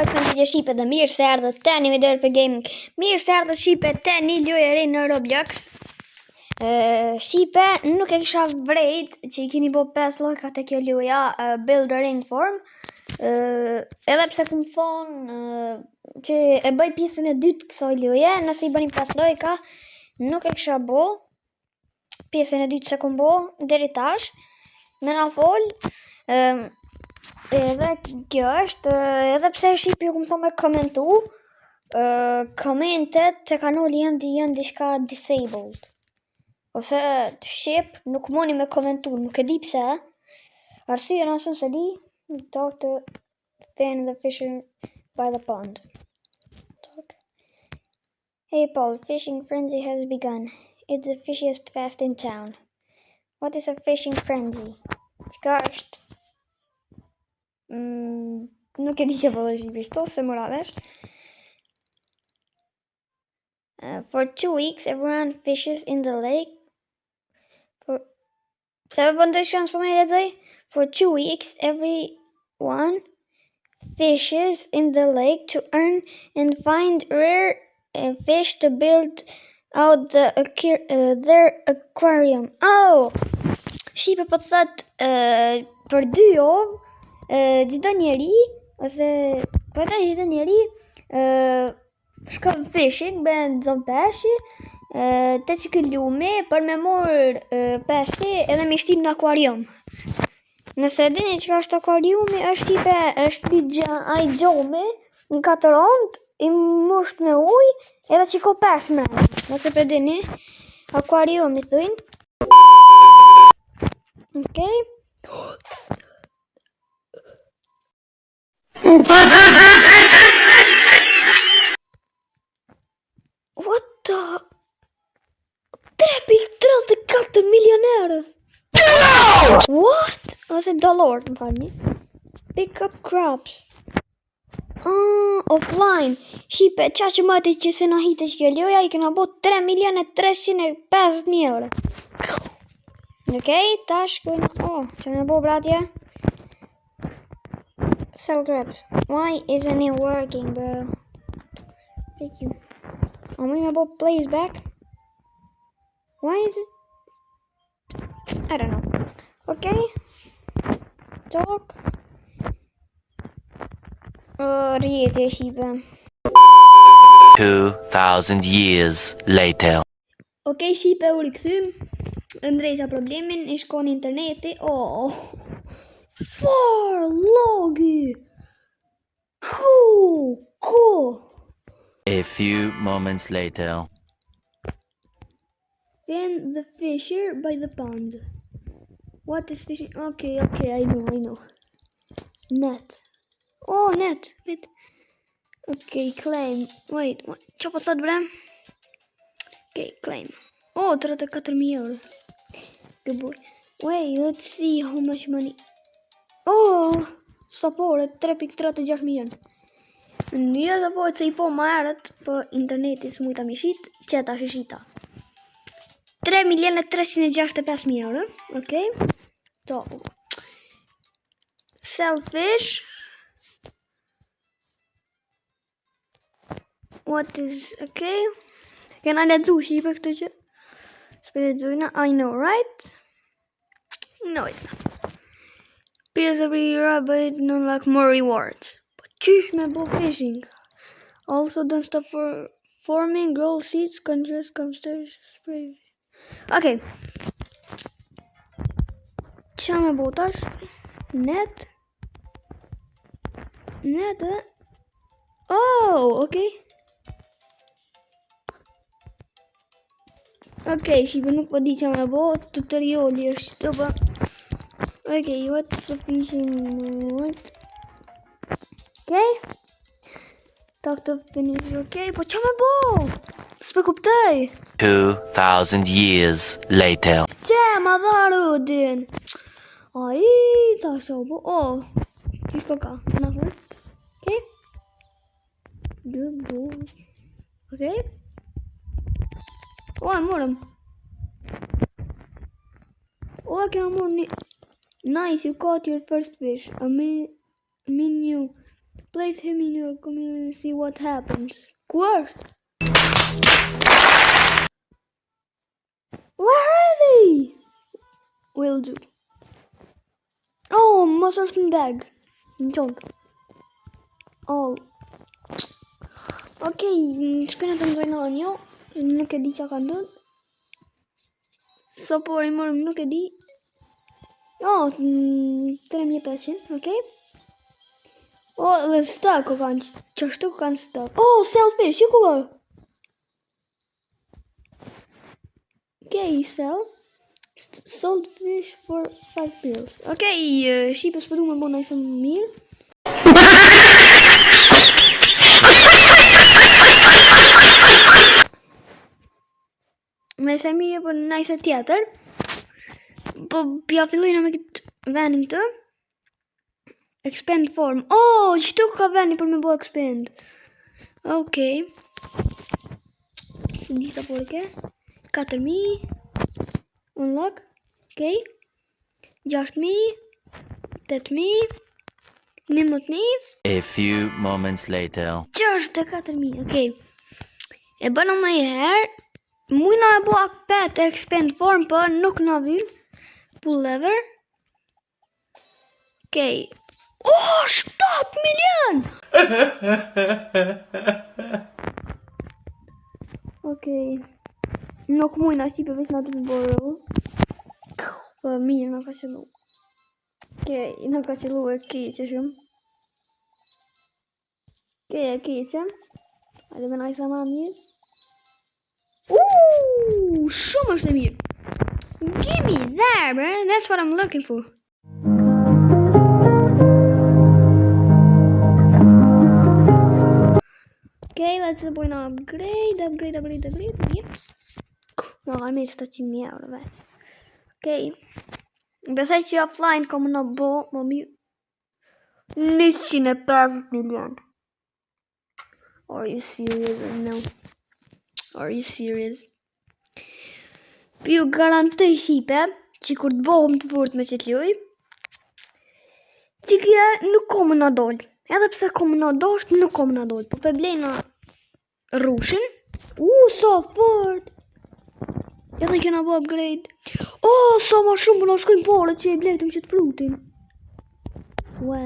është në video Shqipe dhe mirë se ardhët të një video për gaming. Mirë se ardhët Shqipe të një lojëri në Roblox. Shqipe nuk e kisha vrejt që I kini bo 5 lojka të kjo loja Buildering Form. Edhe pse këmë thonë që e bëj pjesën e dytë kësoj loje, nëse I bëni 5 lojka, nuk e kisha bo pjesën e dytë se këmë bo deri tash. Me na fol, edhe kjo është, edhe pse Shqipi ju këmë thonë me komentu, komentet të kanali janë dishka disabled. Ose Shqip nuk moni me komentu, nuk e di pse. Arsye nësën se di, talk to fan the fishing by the pond. Talk. Hey Paul, fishing frenzy has begun. It's the fishiest fest in town. What is a fishing frenzy? Qka është? Nuk e di që po dhe shqipishto, se mora vesh. For 2 weeks, everyone fishes in the lake. For 2 weeks, everyone fishes in the lake to earn and find rare fish to build out their aquarium. Oh! Shqipe po thot për 2 javë, gjithdo njeri, ose për të gjithdo njeri, shkon fishing, ben zon peshi, të që këllumi, për me morë peshi edhe me shtim në akvarium. Nëse dini që ka është akvariumi, është Shqipe, është ai gjomi, një 4 rond, I musht në uj, edhe që ko pesh me. Nëse për dini, akvariumi thujnë. Okay. What the? 3,34 milioner. What? Ose dollar, më falni. Pick up crops. Offline. Shqipe, qa që mati që se në hitë që kjo loja, I këna bo 3.350.000 euro. Okej, tash kujnë, që me bo bratje. Sell grabs. Why isn't it working, bro? Thank you. Me me bo plays back. Why is it? I don't know. Okay. Talk. Rjeti Shqipe. 2,000 years later. Okej, Shqipe u rikthym. Ndrejsa problemin, I shkon interneti. Far logi. Cool. A few moments later. Then the fisher by the pond. What is fishing? Okay, I know. Net. Net. Okay, claim. Wait, what? Qa po thot bre? Okay, claim. 34.000 euro. Good boy. Wait, let's see how much money. Sapore, 3.36 milion. Një dhe po që I po ma erët, po interneti së mujta mi shit, qeta shishita. 3.365.000 euro, okay. So, sell fish. What is, okay. Can I do Shqipe këtu që? I know, right? No, it's not. Because every year but unlock more rewards. But choose me about fishing. Also, don't stop for forming, grow seeds, conjure, comsters, spray. Okay. Qa me botash? Net. Okay. Okay, Shqipe nuk po di qa me bot, tutoriali është të ba. Okay, what's the fishing? What? Okay. Talk to finish. Okay, po qa me bo? S'pe kuptoj. 2,000 years later. Qe, ma dharu din. Ai, ta shau bo. Qish ka? Na fol. Okay. Good boy. Okay. E morëm. Kena morë një. Nice, you caught your first fish. A menu Place him in your community, see what happens. Ku është? Where are they? Will do. Oh, mos është në bag. Në qontë. Oh. Okej, shkënë të nëzojnë edhe një. Nuk e di që ka ndodhë. So por i morëm, nuk e di. Oh, 3500, okej. Oh, dhe stuck o kanë, qashtu kanë stuck. Oh, selfish, që ku bërë? Okay, sell. Sold fish for 5 pills. Okay, shipës për du me bo nëjse mirë. Nëjse mirë për nëjse tjetër. Po pja fillojnë me këtë venin të. Expand form. Oh, qëtu ka veni për me bo expand. Okay. Se di sa por e ke. 4.000. Unlock. Okay. 6.000. 8.000. 19.000. A few moments later. 64.000. Okay. E bëna më herë. Mujna e bo akpet expand form, për nuk na vyll. Pull lever. Okay. Oh, 7 milion! Okay. Nuk mujna shqipe veç na të përborë. Po mirë, në ka qëllu. Okay, në ka qëllu e keqe shumë. Okay, e keqe. Hajde me najsa ma mirë. Shumë është e mirë. Give me that, man. That's what I'm looking for. Okay, let's do an upgrade. Mirë. No, almeno 700.000 euro, veç. Okay. Besaj që offline ka më në bo, më mirë. 150 milion. Are you serious or no? Are you serious? Ju garantoj shipe që kur të bohëm të fort me që t'luj, që kja nuk kom në dollë. Edhe pse kom në dollë, nuk kom në dollë. Po për blejnë rushin. So fort! Edhe kena bo upgrade. So ma shumë për në shkojnë pare që e blejtëm që të frutin. Ue.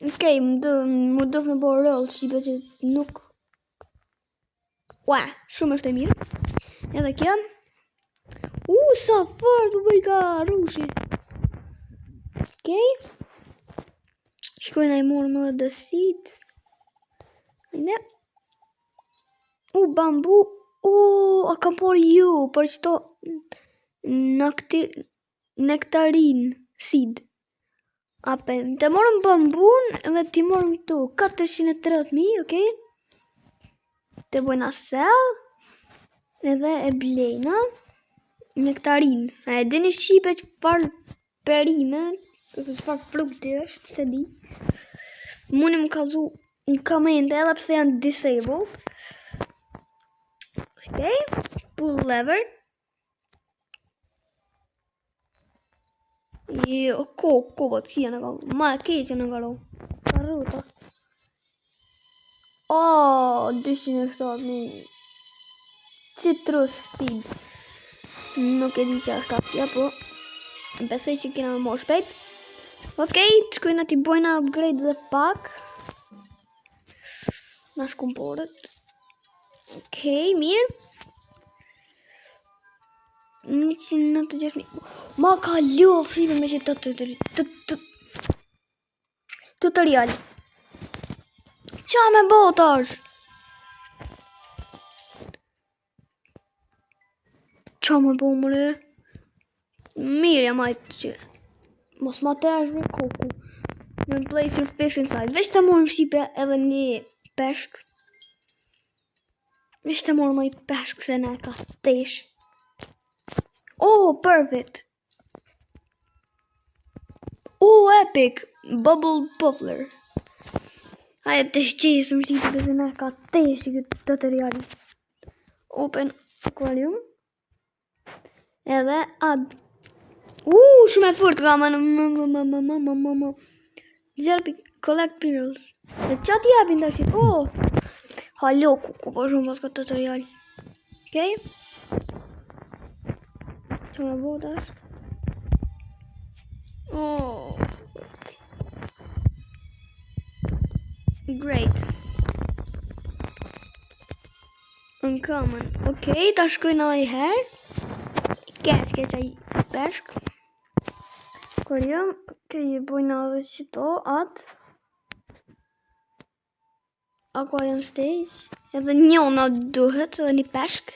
Okej, më dëf me bo rëllë shipe që nuk... Ue, shumë është e mirë. Edhe kjo. Sa fort për bëj ka rushi. Okej. Shkojnë a i morë më dhe seeds. Ajde. Bambu. A kam por ju. Për që to nektarin seed. Ape, të morëm bambun dhe t'i morëm këtu 430.000, okej. Të bëjna sell. Edhe e blejna nektarin. E dini shqipe që farë perime, ose që farë frukti është, se di. Muni më kalzu në komente edhe pse janë disabled. Okay. Pull lever. Ko, si janë ka. Ma e keqë në karo. Karuta. 207.000. Citrus seed. Nuk e di që është apja, po besoj që kena me morë shpejt. Okej, të shkojnë ati bojna upgrade dhe pak. Na shkumporët. Okej, mirë. 196.000. Ma ka ljohë fribe me që tutorial. Qa me botash? Qa me bo mëre? Mirë jam ajtë që mos ma të eshme koku. Në place your fish inside. Veç të morëm shqipe edhe një peshk. Veç të morëm aj peshk se ne ka tesh. Perfect. Epic. Bubble Puffler. Hajde të shqesëm shqipe se ne ka tesh i këtë tutorial. Open aquarium. Edhe add. Shumë e fort ka më. Collect pearls. Dhe qa t'i japin tash? Oh! Halo, ku po shumë pas këtë tutorial. Okej? Qa me bo tash? Oh, fuck. Great. Uncommon. Okej, ta shkojnë ai herë. S'ke qaj peshk. Kur jam, okej, bojna dhe qito, atë. Aquarium stage. Edhe njona duhet, edhe një peshk.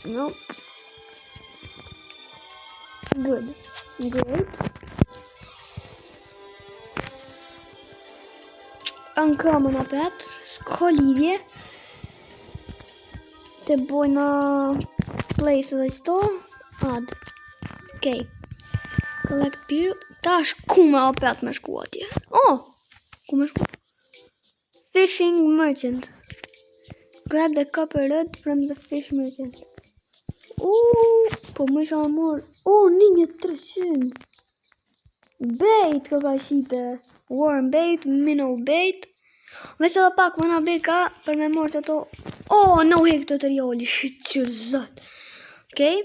Nope. Good. Great. Uncommon apet, s'ka lidhje. Të bojna place edhe qëto. Add. Okej. Collect pearl. Tash ku me apet me shku atje? Oh! Ku me shku? Fishing merchant. Grab the copper rod from the fish merchant. Po më isha amor. 1.300. Bait ka shipe. Worm bait, minnow bait. Veç edhe pak më na beka për me morë të to. No hek tutoriali, shqyr zot. Okej.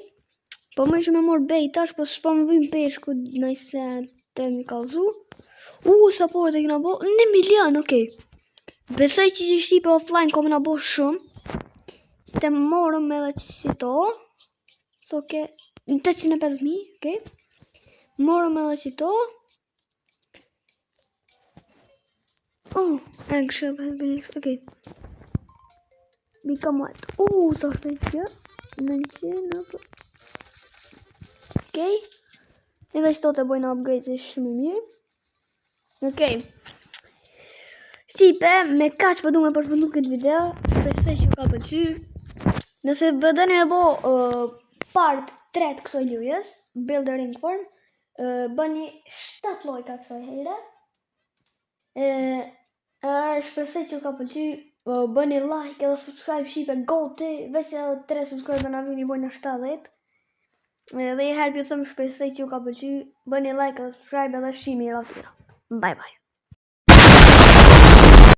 Po më isha me morë bait tash, po s'po më vim peshku nëjse të mi kalzu. Support e kina bo. 1 milion, okej. Besoj që shqipe offline ko më na bo shumë. Të morëm edhe që to. So, okej. 850.000, okej. Morëm edhe që to. Eggshell has been okay. Become what? Sa shpejt kjo. 900, okej. Edhe qëto të bojnë upgrades e shumë mirë. Okej. Shqipe, me kaq po du me përfundu këtë video. Besoj që ka pëlqy. Nëse bëdeni me bo part 3 të kësoj lujës, Build a Ring Farm, bëni 7 lojka kësoj hejre. Shpresoj që ka pëlqy, bëni like edhe subscribe shqipe goti, veç edhe 3 subscribe na vini bojnë 70. Dhe i herë pjë thëmë shpresoj që ka pëlqy, bëni like edhe subscribe edhe shimi i ratira. Bye bye.